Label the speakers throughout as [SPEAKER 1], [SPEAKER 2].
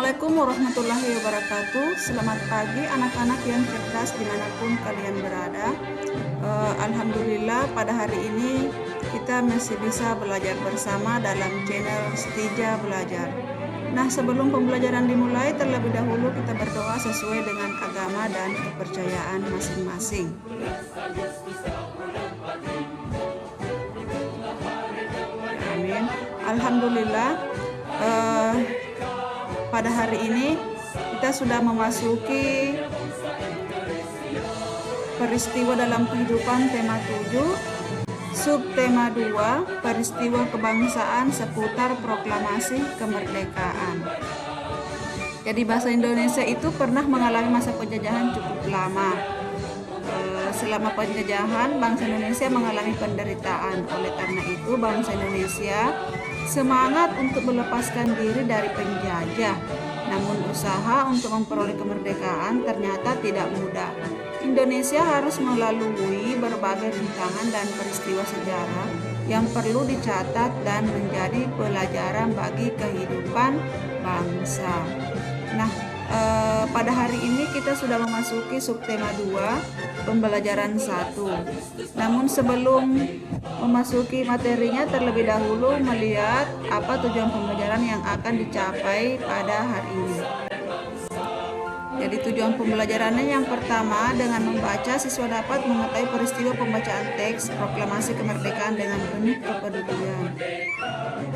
[SPEAKER 1] Assalamualaikum warahmatullahi wabarakatuh. Selamat pagi anak-anak yang cerdas dimanapun kalian berada. Alhamdulillah pada hari ini kita masih bisa belajar bersama dalam channel Setija Belajar. Nah, sebelum pembelajaran dimulai, terlebih dahulu kita berdoa sesuai dengan agama dan kepercayaan masing-masing. Amin. Alhamdulillah, pada hari ini kita sudah memasuki peristiwa dalam kehidupan tema 7, subtema 2, peristiwa kebangsaan seputar proklamasi kemerdekaan. Jadi bahasa Indonesia itu pernah mengalami masa penjajahan cukup lama. Selama penjajahan, bangsa Indonesia mengalami penderitaan. Oleh karena itu, bangsa Indonesia semangat untuk melepaskan diri dari penjajah. Namun usaha untuk memperoleh kemerdekaan ternyata tidak mudah. Indonesia harus melalui berbagai rintangan dan peristiwa sejarah yang perlu dicatat dan menjadi pelajaran bagi kehidupan bangsa. Nah, pada hari ini kita sudah memasuki subtema 2, pembelajaran 1. Namun sebelum memasuki materinya, terlebih dahulu melihat apa tujuan pembelajaran yang akan dicapai pada hari ini. Jadi tujuan pembelajarannya yang pertama, dengan membaca siswa dapat mengetahui peristiwa pembacaan teks proklamasi kemerdekaan dengan penuh kepedulian.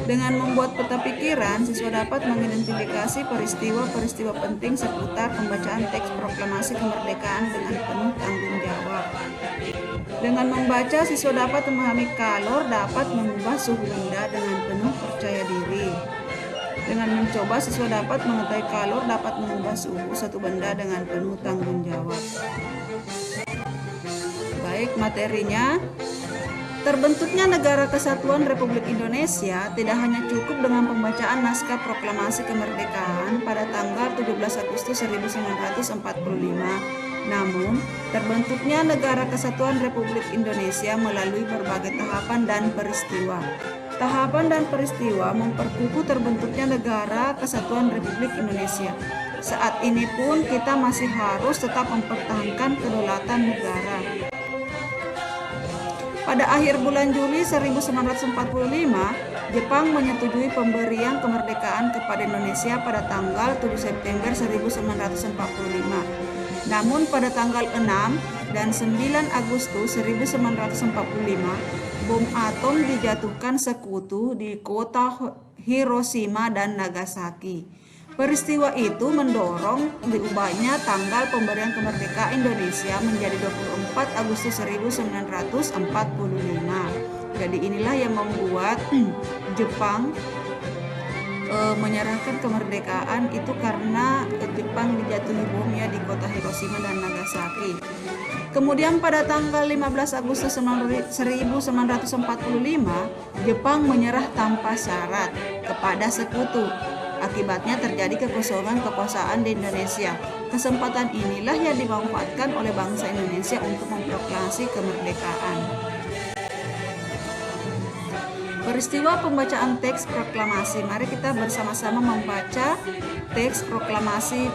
[SPEAKER 1] Dengan membuat peta pikiran, siswa dapat mengidentifikasi peristiwa-peristiwa penting seputar pembacaan teks proklamasi kemerdekaan dengan penuh tanggung jawab. Dengan membaca, siswa dapat memahami kalor dapat mengubah suhu benda dengan penuh percaya diri. Dengan mencoba, siswa dapat mengetahui kalor dapat mengubah suhu satu benda dengan penuh tanggung jawab. Baik, materinya. Terbentuknya Negara Kesatuan Republik Indonesia tidak hanya cukup dengan pembacaan naskah proklamasi kemerdekaan pada tanggal 17 Agustus 1945. Namun, terbentuknya Negara Kesatuan Republik Indonesia melalui berbagai tahapan dan peristiwa. Tahapan dan peristiwa memperkukuh terbentuknya Negara Kesatuan Republik Indonesia. Saat ini pun kita masih harus tetap mempertahankan kedaulatan negara. Pada akhir bulan Juli 1945, Jepang menyetujui pemberian kemerdekaan kepada Indonesia pada tanggal 7 September 1945. Namun pada tanggal 6 dan 9 Agustus 1945, bom atom dijatuhkan sekutu di kota Hiroshima dan Nagasaki. Peristiwa itu mendorong diubahnya tanggal pemberian kemerdekaan Indonesia menjadi 24 Agustus 1945. Jadi inilah yang membuat Jepang menyerahkan kemerdekaan itu karena Jepang dijatuhi bomnya di kota Hiroshima dan Nagasaki. Kemudian pada tanggal 15 Agustus 1945, Jepang menyerah tanpa syarat kepada sekutu. Akibatnya terjadi kekosongan kekuasaan di Indonesia. Kesempatan inilah yang dimanfaatkan oleh bangsa Indonesia untuk memproklamasi kemerdekaan. Peristiwa pembacaan teks proklamasi. Mari kita bersama-sama membaca teks proklamasi,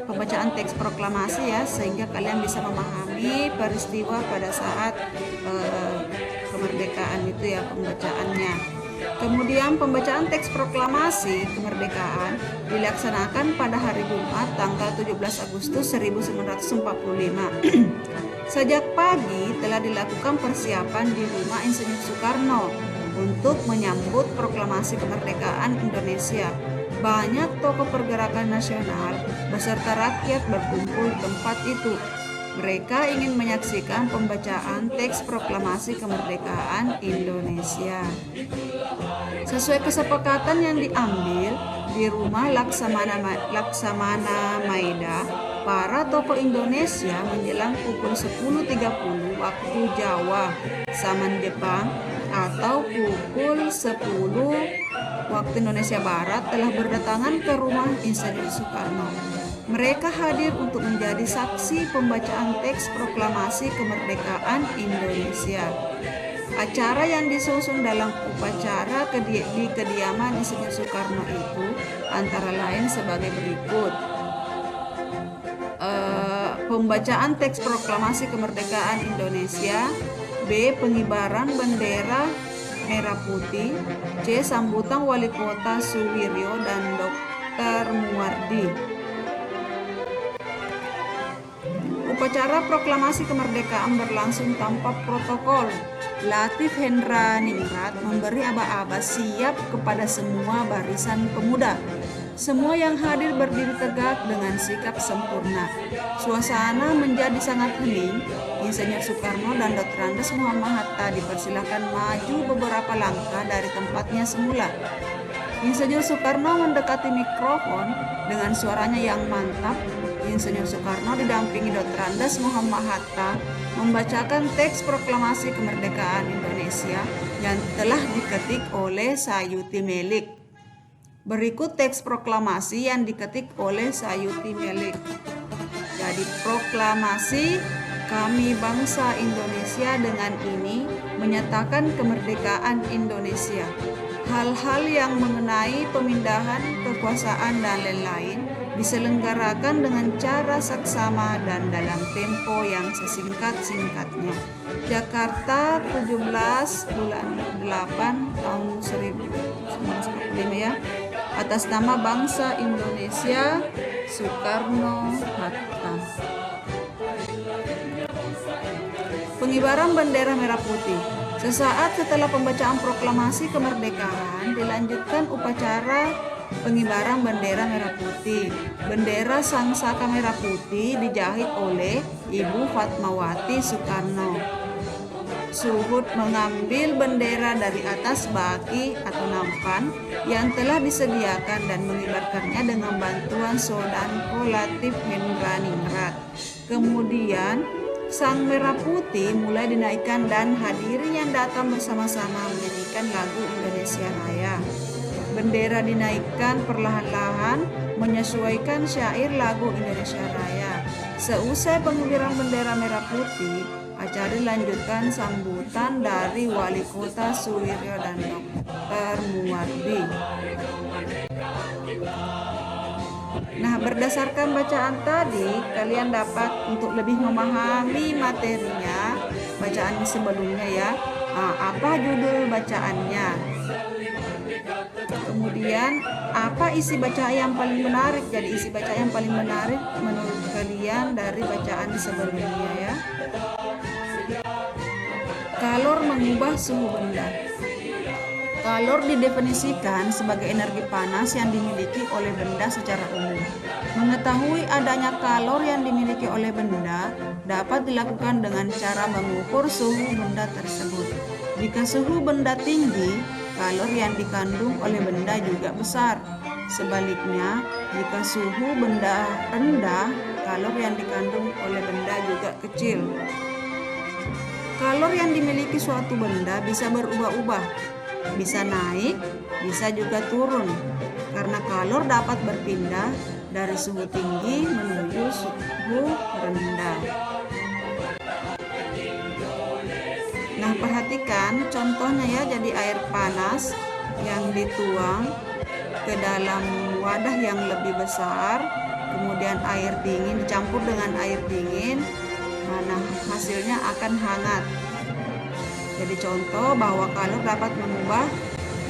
[SPEAKER 1] pembacaan teks proklamasi ya, sehingga kalian bisa memahami peristiwa pada saat kemerdekaan itu ya, pembacaannya. Kemudian pembacaan teks proklamasi kemerdekaan dilaksanakan pada hari Jumat tanggal 17 Agustus 1945. Sejak pagi telah dilakukan persiapan di Rumah Insinyur Soekarno untuk menyambut proklamasi kemerdekaan Indonesia. Banyak tokoh pergerakan nasional beserta rakyat berkumpul di tempat itu. Mereka ingin menyaksikan pembacaan teks proklamasi kemerdekaan Indonesia. Sesuai kesepakatan yang diambil di Rumah Laksamana Maeda, para tokoh Indonesia menjelang pukul 10.30 waktu Jawa, zaman Jepang, atau pukul 10 waktu Indonesia Barat telah berdatangan ke Rumah Insinyur Soekarno. Mereka hadir untuk menjadi saksi pembacaan teks proklamasi kemerdekaan Indonesia. Acara yang disusun dalam upacara di kediaman Insinyur Soekarno itu antara lain sebagai berikut. Pembacaan teks proklamasi kemerdekaan Indonesia. B. Pengibaran bendera merah putih. C. Sambutan Wali Kota Suwiryo dan Dr. Muwardi. Upacara proklamasi kemerdekaan berlangsung tanpa protokol. Latif Hendra Ningrat memberi aba-aba siap kepada semua barisan pemuda. Semua yang hadir berdiri tegak dengan sikap sempurna. Suasana menjadi sangat hening. Insinyur Soekarno dan Dr. Andes Muhammad Hatta dipersilakan maju beberapa langkah dari tempatnya semula. Insinyur Soekarno mendekati mikrofon dengan suaranya yang mantap. Insinyur Soekarno didampingi Dr. Andes Muhammad Hatta membacakan teks proklamasi kemerdekaan Indonesia yang telah diketik oleh Sayuti Melik. Berikut teks proklamasi yang diketik oleh Sayuti Melik. Jadi proklamasi kami bangsa Indonesia dengan ini menyatakan kemerdekaan Indonesia. Hal-hal yang mengenai pemindahan kekuasaan dan lain-lain diselenggarakan dengan cara saksama dan dalam tempo yang sesingkat-singkatnya. Jakarta 17 bulan 8 tahun 1945 ya. Atas nama bangsa Indonesia, Soekarno-Hatta. Pengibaran bendera merah putih. Sesaat setelah pembacaan proklamasi kemerdekaan, dilanjutkan upacara pengibaran bendera merah putih. Bendera sang saka merah putih dijahit oleh Ibu Fatmawati Soekarno. Suhud mengambil bendera dari atas baki atau nampan yang telah disediakan dan mengibarkannya dengan bantuan Sodanko Latif Hendra Ningrat. Kemudian sang merah putih mulai dinaikkan dan hadirin yang datang bersama-sama menyanyikan lagu Indonesia Raya. Bendera dinaikkan perlahan-lahan menyesuaikan syair lagu Indonesia Raya. Seusai pengibaran bendera merah putih, acara dilanjutkan sambutan dari Wali Kota Suwiryo dan Dr. Muwardi. Nah, berdasarkan bacaan tadi, kalian dapat untuk lebih memahami materinya, bacaan sebelumnya ya. Apa judul bacaannya? Kemudian apa isi bacaan yang paling menarik? Jadi isi bacaan yang paling menarik menurut kalian dari bacaan sebelumnya ya. Kalor mengubah suhu benda. Kalor didefinisikan sebagai energi panas yang dimiliki oleh benda secara umum. Mengetahui adanya kalor yang dimiliki oleh benda dapat dilakukan dengan cara mengukur suhu benda tersebut. Jika suhu benda tinggi, kalor yang dikandung oleh benda juga besar. Sebaliknya, jika suhu benda rendah, kalor yang dikandung oleh benda juga kecil. Kalor yang dimiliki suatu benda bisa berubah-ubah, bisa naik, bisa juga turun, karena kalor dapat berpindah dari suhu tinggi menuju suhu rendah. Nah, perhatikan contohnya ya, jadi air panas yang dituang ke dalam wadah yang lebih besar, kemudian air dingin dicampur dengan air dingin, nah hasilnya akan hangat. Jadi contoh bahwa kalor dapat mengubah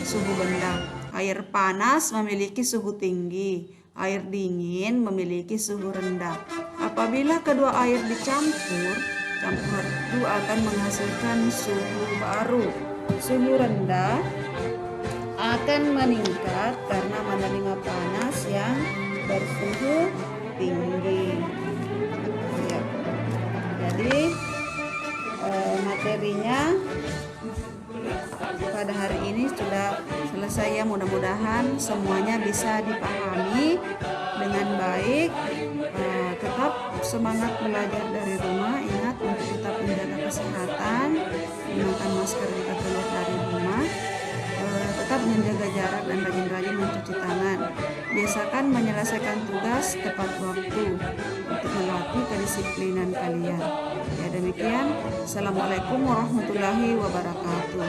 [SPEAKER 1] suhu benda. Air panas memiliki suhu tinggi, air dingin memiliki suhu rendah. Apabila kedua air dicampur, campuran itu akan menghasilkan suhu baru. Suhu rendah akan meningkat karena menerima panas yang bersuhu tinggi. Ya. Jadi materinya pada hari ini sudah selesai ya. Mudah-mudahan semuanya bisa dipahami dengan baik. Tetap semangat belajar dari rumah. Ingat untuk tetap menjaga kesehatan, gunakan masker jika keluar dari rumah, tetap menjaga jarak dan rajin-rajin mencuci tangan. Biasakan menyelesaikan tugas tepat waktu untuk melatih kedisiplinan kalian. Ya demikian. Assalamualaikum warahmatullahi wabarakatuh.